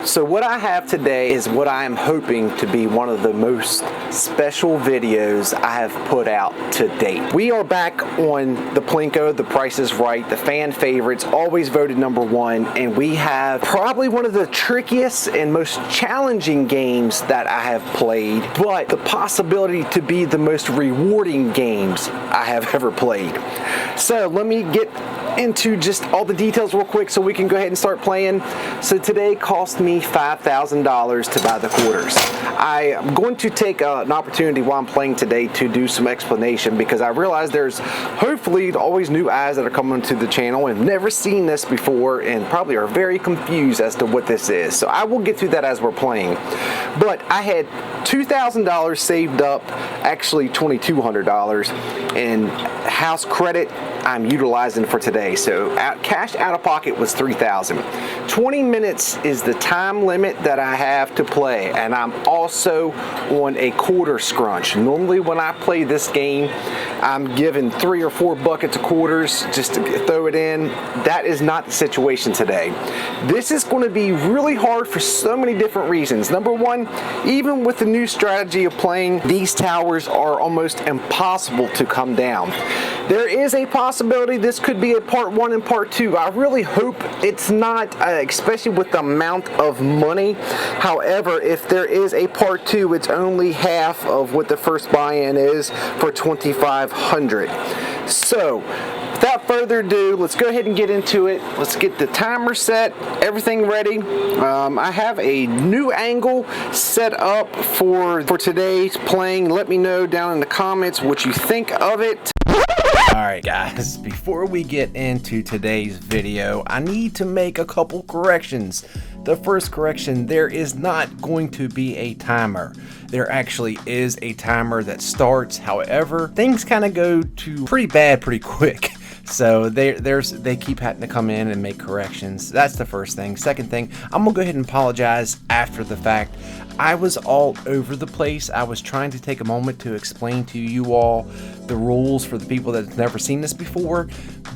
So what I have today is what I am hoping to be one of the most special videos I have put out to date. We are back on the Plinko, The Price is Right, the fan favorites, always voted #1, and we have probably one of the trickiest and most challenging games that I have played, but the possibility to be the most rewarding games I have ever played. So let me get into just all the details real quick so we can go ahead and start playing. So today cost me $5,000 to buy the quarters. I am going to take an opportunity while I'm playing today to do some explanation, because I realize there's hopefully always new eyes that are coming to the channel and never seen this before and probably are very confused as to what this is. So I will get through that as we're playing. But I had $2,000 saved up, actually $2,200 in house credit I'm utilizing for today. So cash out of pocket was $3,000. 20 minutes is the time limit that I have to play, and I'm also on a quarter scrunch. Normally when I play this game, I'm given 3 or 4 buckets of quarters just to throw it in. That is not the situation today. This is going to be really hard for so many different reasons. Number one, even with the new strategy of playing, these towers are almost impossible to come down. There is a possibility this could be a part 1 and part 2. I really hope it's not, especially with the amount of money. However, if there is a part 2, it's only half of what the first buy-in is for $2,500. So, without further ado, let's go ahead and get into it. Let's get the timer set, everything ready. I have a new angle set up for today's playing. Let me know down in the comments what you think of it. Alright guys, before we get into today's video, I need to make a couple corrections. The first correction, there is not going to be a timer. There actually is a timer that starts. However, things kind of go to pretty bad pretty quick. So they keep having to come in and make corrections. That's the first thing. Second thing, I'm gonna go ahead and apologize after the fact. I was all over the place. I was trying to take a moment to explain to you all the rules for the people that have never seen this before,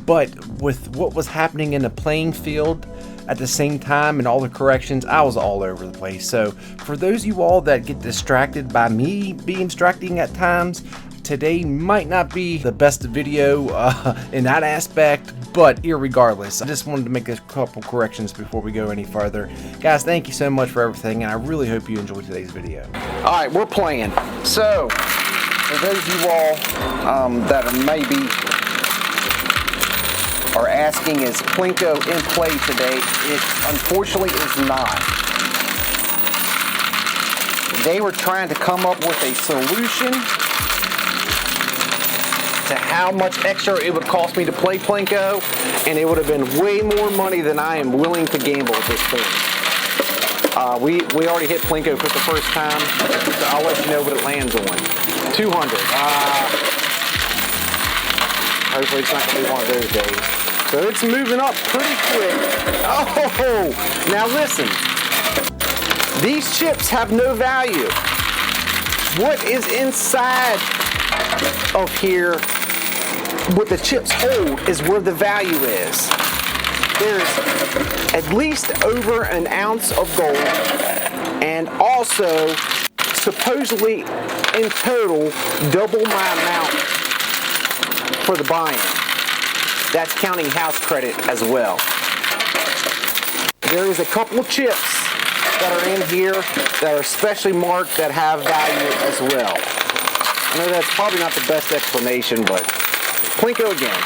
but with what was happening in the playing field at the same time and all the corrections, I was all over the place. So for those of you all that get distracted by me being distracting at times, today might not be the best video in that aspect, but irregardless, I just wanted to make a couple corrections before we go any further. Guys, thank you so much for everything, and I really hope you enjoyed today's video. Alright, we're playing. So, for those of you all that are maybe are asking, is Plinko in play today? It unfortunately is not. They were trying to come up with a solution to how much extra it would cost me to play Plinko, and it would have been way more money than I am willing to gamble at this point. We already hit Plinko for the first time, so I'll let you know what it lands on. 200. Hopefully it's not going to be one of those days. So it's moving up pretty quick. Oh, now listen. These chips have no value. What is inside of here, what the chips hold, is where the value is. There's at least over an ounce of gold, and also supposedly in total double my amount for the buy-in. That's counting house credit as well. There is a couple of chips that are in here that are specially marked that have value as well. I know that's probably not the best explanation, but Plinko again.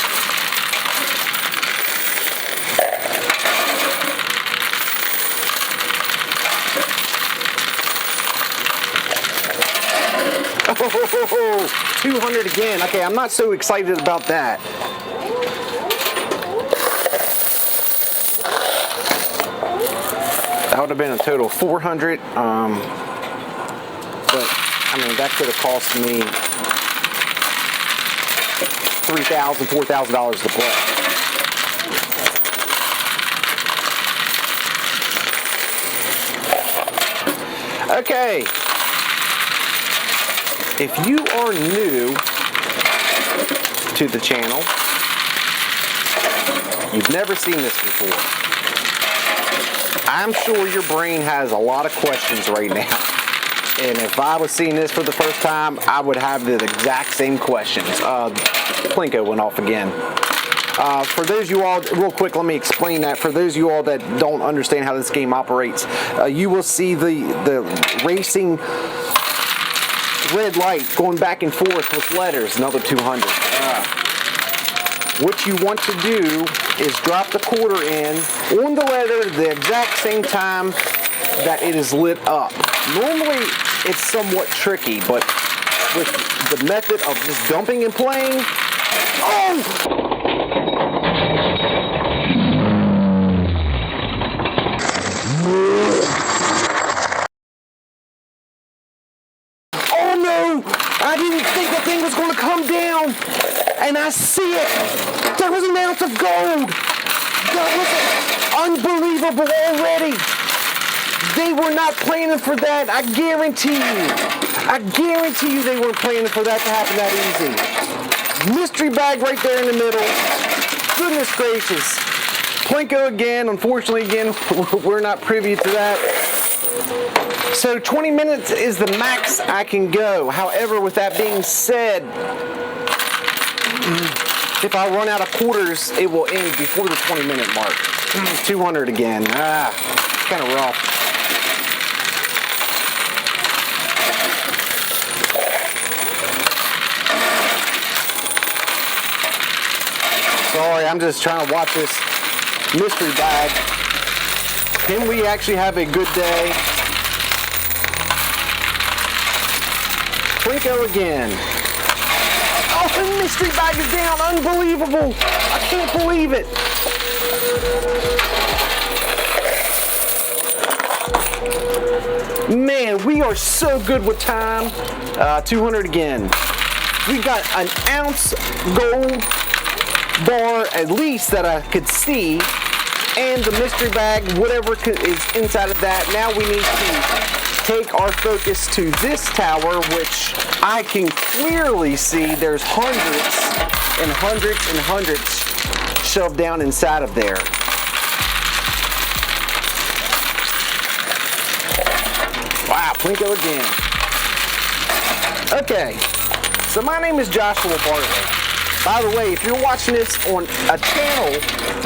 Oh, 200 again. Okay, I'm not so excited about that. That would have been a total of 400. But I mean, that could have cost me $3,000, $4,000 to play. Okay. If you are new to the channel, you've never seen this before. I'm sure your brain has a lot of questions right now. And if I was seeing this for the first time, I would have the exact same questions. Plinko went off again. For those of you all, real quick, let me explain that. For those of you all that don't understand how this game operates, you will see the racing red light going back and forth with letters, another 200. What you want to do is drop the quarter in on the letter the exact same time that it is lit up. Normally, it's somewhat tricky, but with the method of just dumping and playing, oh! Oh no! I didn't think the thing was going to come down, and I see it. There was an ounce of gold. That was unbelievable already. They were not planning for that. I guarantee you. I guarantee you they weren't planning for that to happen that easy. Mystery bag right there in the middle. Goodness gracious. Plinko again. Unfortunately, again, we're not privy to that. So 20 minutes is the max I can go. However, with that being said, if I run out of quarters, it will end before the 20-minute mark. 200 again. Kind of rough. Sorry, I'm just trying to watch this mystery bag. Can we actually have a good day? Plinko again. Oh, the mystery bag is down. Unbelievable. I can't believe it. Man, we are so good with time. 200 again. We got an ounce gold bar at least that I could see, and the mystery bag, whatever is inside of that. Now we need to take our focus to this tower, which I can clearly see there's hundreds and hundreds and hundreds shoved down inside of there. Wow, Plinko again. Okay, so my name is Joshua Bartley. By the way, if you're watching this on a channel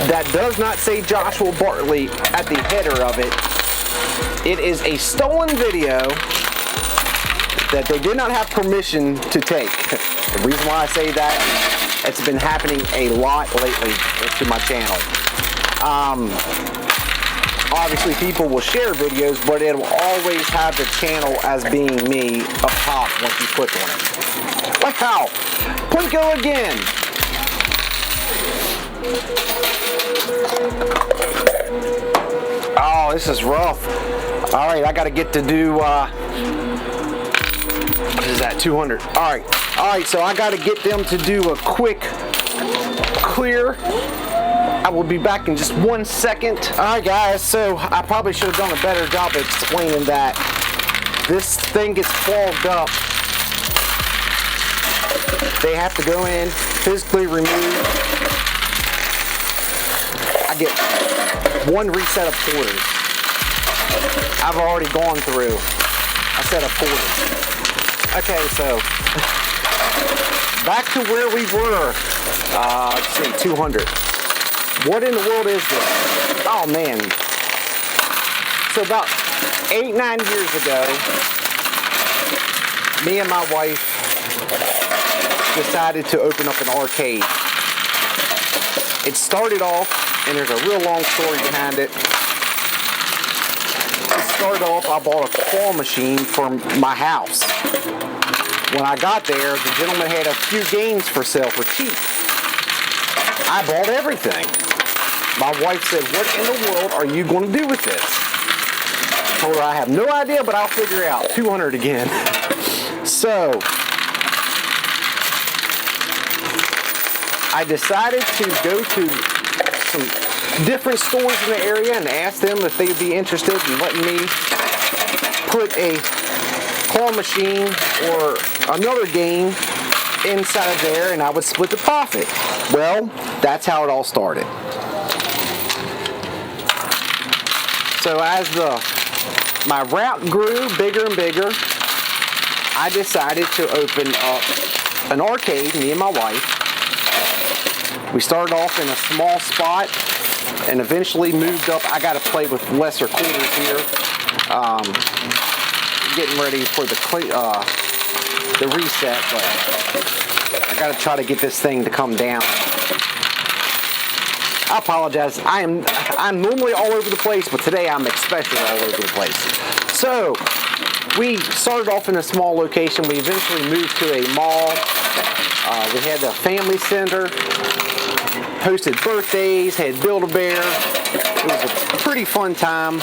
that does not say Joshua Bartley at the header of it, it is a stolen video that they did not have permission to take. The reason why I say that, it's been happening a lot lately to my channel. Obviously people will share videos, but it will always have the channel as being me up top once you click on it. Wow! Plinko again! Oh, this is rough. Alright, I gotta get to do, what is that, 200. Alright, so I gotta get them to do a quick clear. I will be back in just 1 second. Alright guys, so I probably should have done a better job of explaining that. This thing gets clogged up. They have to go in, physically remove. I get one reset of quarters. I've already gone through a set of quarters. Okay, so back to where we were. Let's see, 200. What in the world is this? Oh man. So about 8-9 years ago, me and my wife decided to open up an arcade. It started off, and there's a real long story behind it. To start off, I bought a claw machine for my house. When I got there, the gentleman had a few games for sale for cheap. I bought everything. My wife said, "What in the world are you going to do with this?" I told her I have no idea, but I'll figure it out. 200 again. So I decided to go to some different stores in the area and ask them if they'd be interested in letting me put a claw machine or another game inside of there, and I would split the profit. Well, that's how it all started. So as my route grew bigger and bigger, I decided to open up an arcade, me and my wife. We started off in a small spot and eventually moved up. I got to play with lesser quarters here. Getting ready for the reset, but I got to try to get this thing to come down. I apologize. I'm normally all over the place, but today I'm especially all over the place. So we started off in a small location. We eventually moved to a mall. We had a family center, hosted birthdays, had Build-A-Bear. It was a pretty fun time.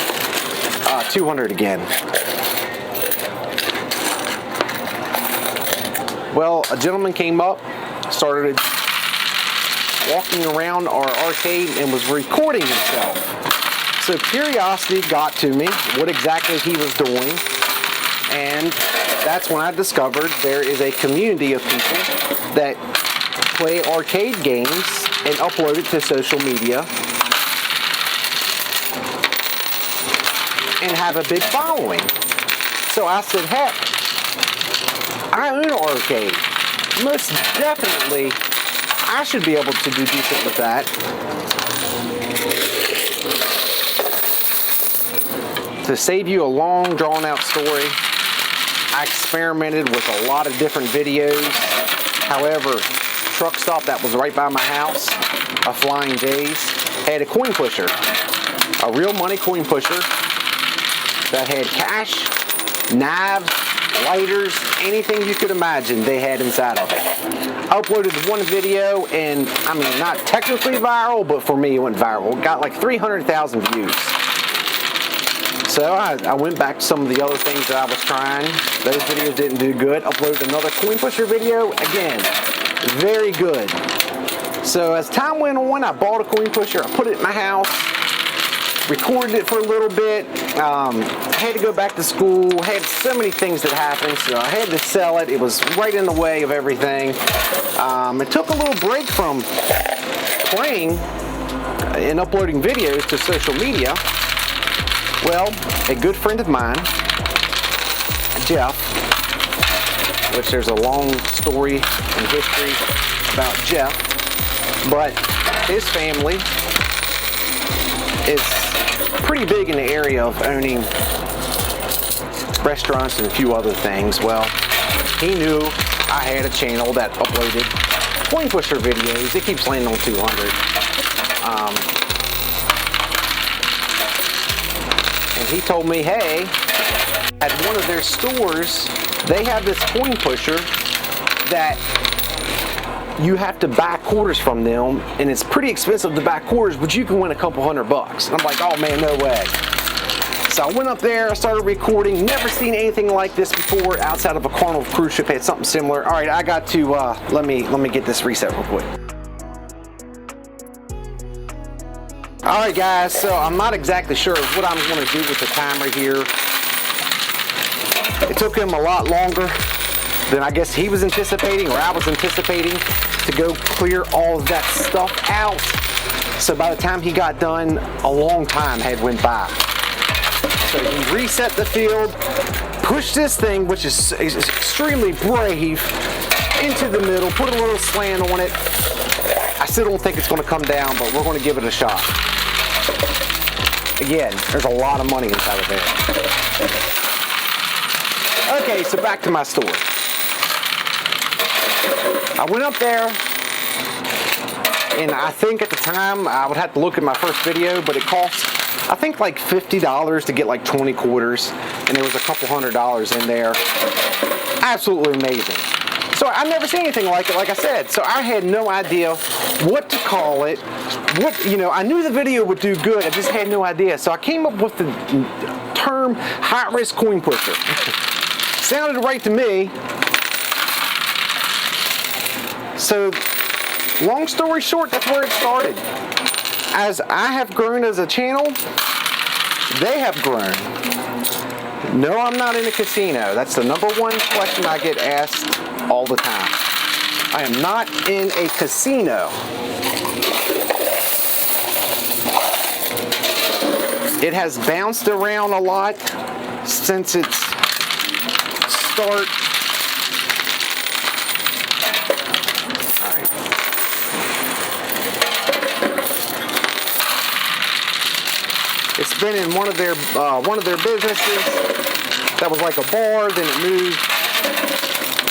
200 again. Well, a gentleman came up, started walking around our arcade and was recording himself. So curiosity got to me, what exactly he was doing, and that's when I discovered there is a community of people that play arcade games and upload it to social media and have a big following. So I said, heck, I own an arcade. Most definitely, I should be able to do decent with that. To save you a long, drawn-out story, I experimented with a lot of different videos. However, truck stop that was right by my house, a Flying J's, had a coin pusher, a real money coin pusher that had cash, knives, lighters, anything you could imagine they had inside of it. I uploaded one video and, I mean, not technically viral, but for me it went viral. It got like 300,000 views. So I went back to some of the other things that I was trying. Those videos didn't do good. Uploaded another coin pusher video. Again, very good. So as time went on, I bought a coin pusher. I put it in my house. Recorded it for a little bit. I had to go back to school. Had so many things that happened, so I had to sell it. It was right in the way of everything. It took a little break from playing and uploading videos to social media. Well, a good friend of mine, Jeff, which there's a long story and history about Jeff, but his family is pretty big in the area of owning restaurants and a few other things. Well, he knew I had a channel that uploaded coin pusher videos. It keeps landing on 200. And he told me, hey, at one of their stores, they have this coin pusher that you have to buy quarters from them, and it's pretty expensive to buy quarters, but you can win a couple $100. And I'm like, oh man, no way. So I went up there, I started recording, never seen anything like this before outside of a Carnival cruise ship, had something similar. All right, I got to, let me get this reset real quick. All right guys, so I'm not exactly sure what I'm gonna do with the timer here. It took him a lot longer than I guess he was anticipating or I was anticipating to go clear all of that stuff out. So by the time he got done, a long time had went by. So he reset the field, pushed this thing, which is extremely brave, into the middle, put a little slant on it. I still don't think it's gonna come down, but we're gonna give it a shot. Again, there's a lot of money inside of there. Okay, so back to my story. I went up there, and I think at the time, I would have to look at my first video, but it cost, I think like $50 to get like 20 quarters, and there was a couple $100 in there. Absolutely amazing. So I've never seen anything like it, like I said. So I had no idea what to call it. I knew the video would do good, I just had no idea. So I came up with the term high-risk coin pusher. Sounded right to me. So, long story short, that's where it started. As I have grown as a channel, they have grown. No, I'm not in a casino. That's the number one question I get asked all the time. I am not in a casino. It has bounced around a lot since its start. All right. It's been in one of their businesses that was like a bar. Then it moved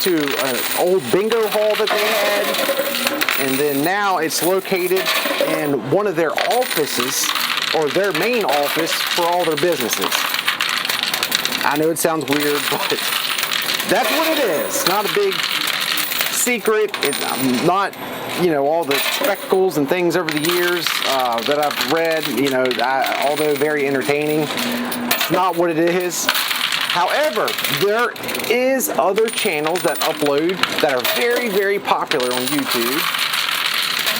to an old bingo hall that they had, and then now it's located in one of their offices, or their main office for all their businesses. I know it sounds weird, but that's what it is. Not a big secret. It's not, you know, all the spectacles and things over the years that I've read, you know, although very entertaining, it's not what it is. However, there is other channels that upload that are very, very popular on YouTube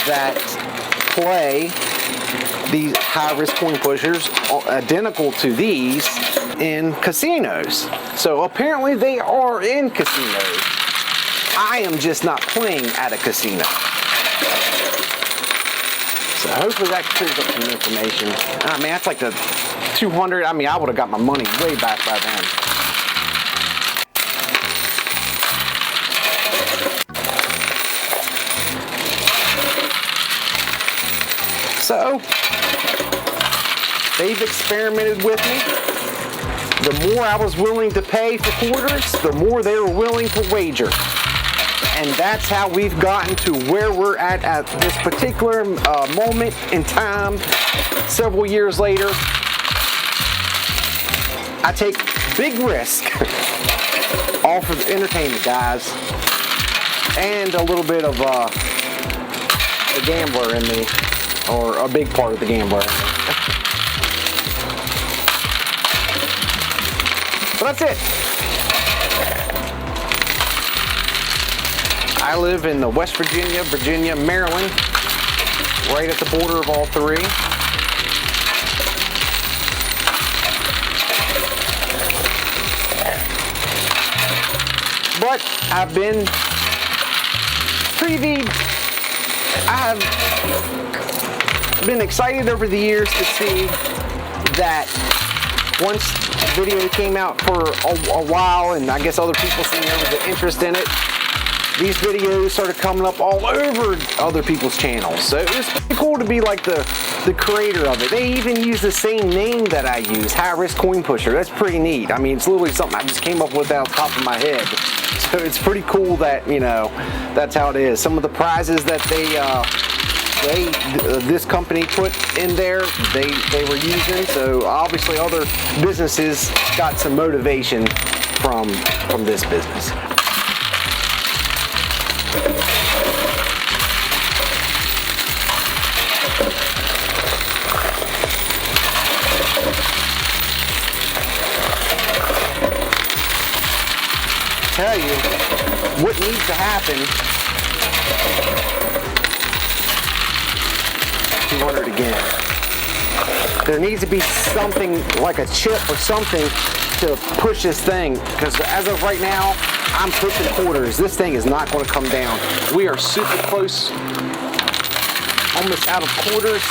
that play these high-risk coin pushers identical to these in casinos. So apparently they are in casinos. I am just not playing at a casino. So hopefully that clears up some information. I mean, that's like the 200. I mean, I would have got my money way back by then. So, they've experimented with me. The more I was willing to pay for quarters, the more they were willing to wager. And that's how we've gotten to where we're at this particular moment in time, several years later. I take big risk off of entertainment, guys, and a little bit of the gambler in me. Or a big part of the gambler. So that's it. I live in the West Virginia, Maryland, right at the border of all three. But I've been previewed. I have been excited over the years to see that once the video came out for a while, and I guess other people seen there was an interest in it, these videos started coming up all over other people's channels. So it was pretty cool to be like the creator of it. They even use the same name that I use, High Risk Coin Pusher. That's pretty neat. I mean, it's literally something I just came up with out of the top of my head. So it's pretty cool that, you know, that's how it is. Some of the prizes that this company put in there, they were using, so obviously other businesses got some motivation from this business. Tell you what needs to happen. 200 again. There needs to be something like a chip or something to push this thing, because as of right now, I'm pushing quarters. This thing is not going to come down. We are super close, almost out of quarters.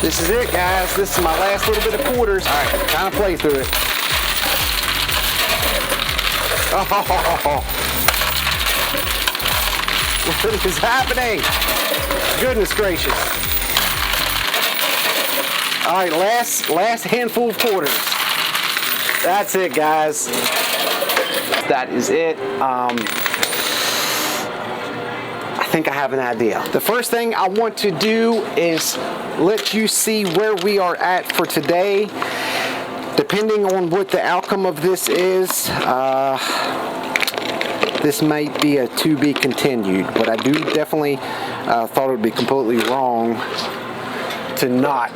This is it, guys. This is my last little bit of quarters. All right, time to play through it. Oh, what is happening? Goodness gracious. All right, last handful of quarters. That's it, guys. That is it. I think I have an idea. The first thing I want to do is let you see where we are at for today. Depending on what the outcome of this is, this might be a to be continued, but I do definitely thought it would be completely wrong to not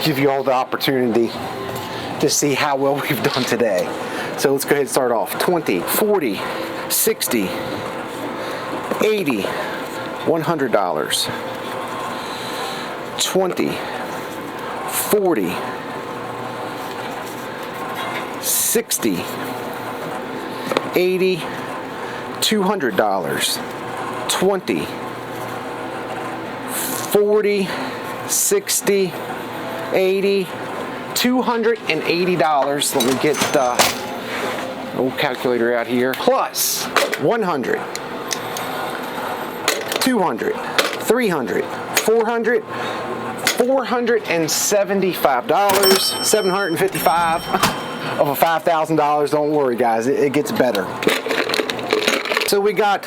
give you all the opportunity to see how well we've done today. So let's go ahead and start off. 20, 40, 60, 80, $100. 20, 40, 60, 80, $200. 20, 40, 60, 80, $280. Let me get the old calculator out here. Plus 100, 200, 300, 400, $475, 755 of a $5,000. Don't worry, guys, it gets better. So we got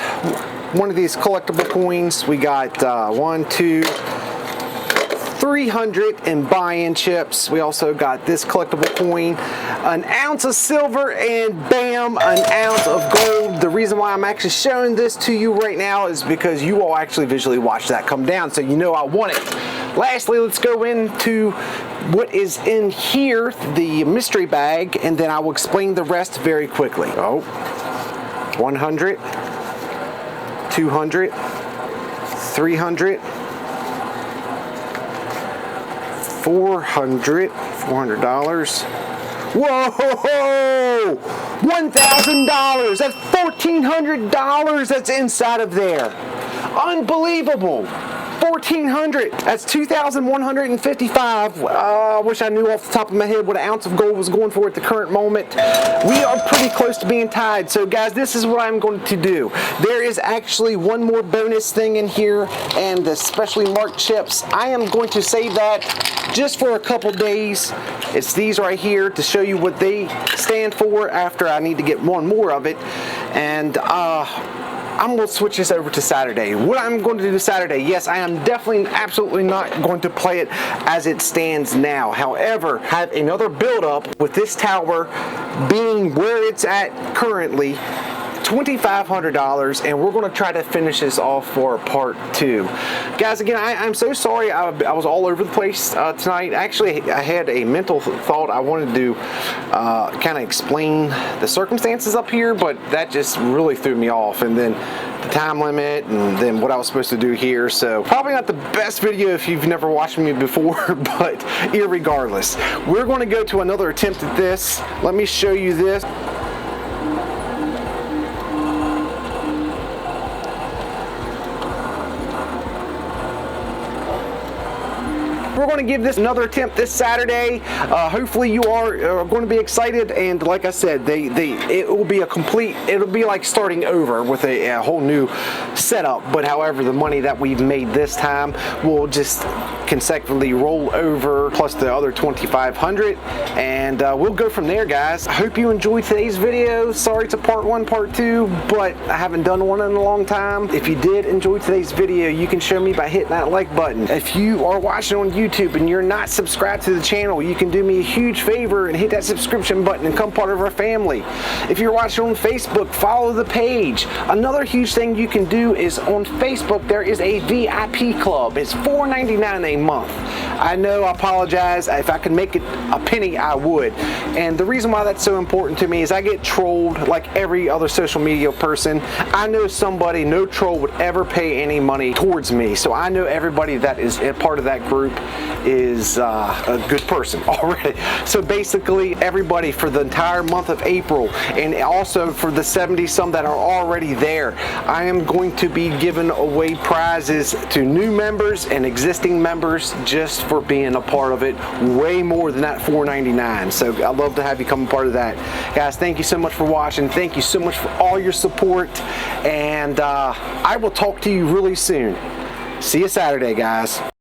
one of these collectible coins. We got 1, 2, 300 in buy-in chips. We also got this collectible coin, an ounce of silver, and bam, an ounce of gold. The reason why I'm actually showing this to you right now is because you all actually visually watch that come down, so you know I want it. Lastly, let's go into what is in here, the mystery bag, and then I will explain the rest very quickly. 100, 200, 300, 400, $400. Whoa! $1,000! That's $1,400 that's inside of there. Unbelievable! 1,400. That's 2,155. I wish I knew off the top of my head what an ounce of gold was going for at the current moment. We are pretty close to being tied. So guys, this is what I'm going to do. There is actually one more bonus thing in here, and the specially marked chips. I am going to save that just for a couple days. It's these right here to show you what they stand for after I need to get one more of it. And I'm going to switch this over to Saturday. What I'm going to do Saturday, yes, I am definitely absolutely not going to play it as it stands now. However, have another build up with this tower being where it's at currently, $2,500, and we're going to try to finish this off for part 2. Guys, again, I'm so sorry I was all over the place tonight. Actually, I had a mental thought I wanted to kind of explain the circumstances up here, but that just really threw me off, and then the time limit, and then what I was supposed to do here. So probably not the best video if you've never watched me before, but irregardless, we're going to go to another attempt at this. Let me show you this. We're going to give this another attempt this Saturday. Hopefully you are going to be excited, and like I said, it'll be like starting over with a whole new setup. But however, the money that we've made this time will just consecutively roll over, plus the other $2,500, and we'll go from there, guys. I hope you enjoyed today's video. Sorry it's a part 1, part 2, but I haven't done one in a long time. If you did enjoy today's video, you can show me by hitting that like button. If you are watching on YouTube and you're not subscribed to the channel, you can do me a huge favor and hit that subscription button and become part of our family. If you're watching on Facebook, follow the page. Another huge thing you can do is on Facebook, there is a VIP club. It's $4.99 a month. I know, I apologize. If I could make it a penny, I would. And the reason why that's so important to me is I get trolled like every other social media person. I know somebody, no troll would ever pay any money towards me. So I know everybody that is a part of that group is a good person already. So basically, everybody for the entire month of April, and also for the 70 some that are already there, I am going to be giving away prizes to new members and existing members just for being a part of it, way more than that $4.99. So I'd love to have you come a part of that. Guys, thank you so much for watching. Thank you so much for all your support, and I will talk to you really soon. See you Saturday, guys.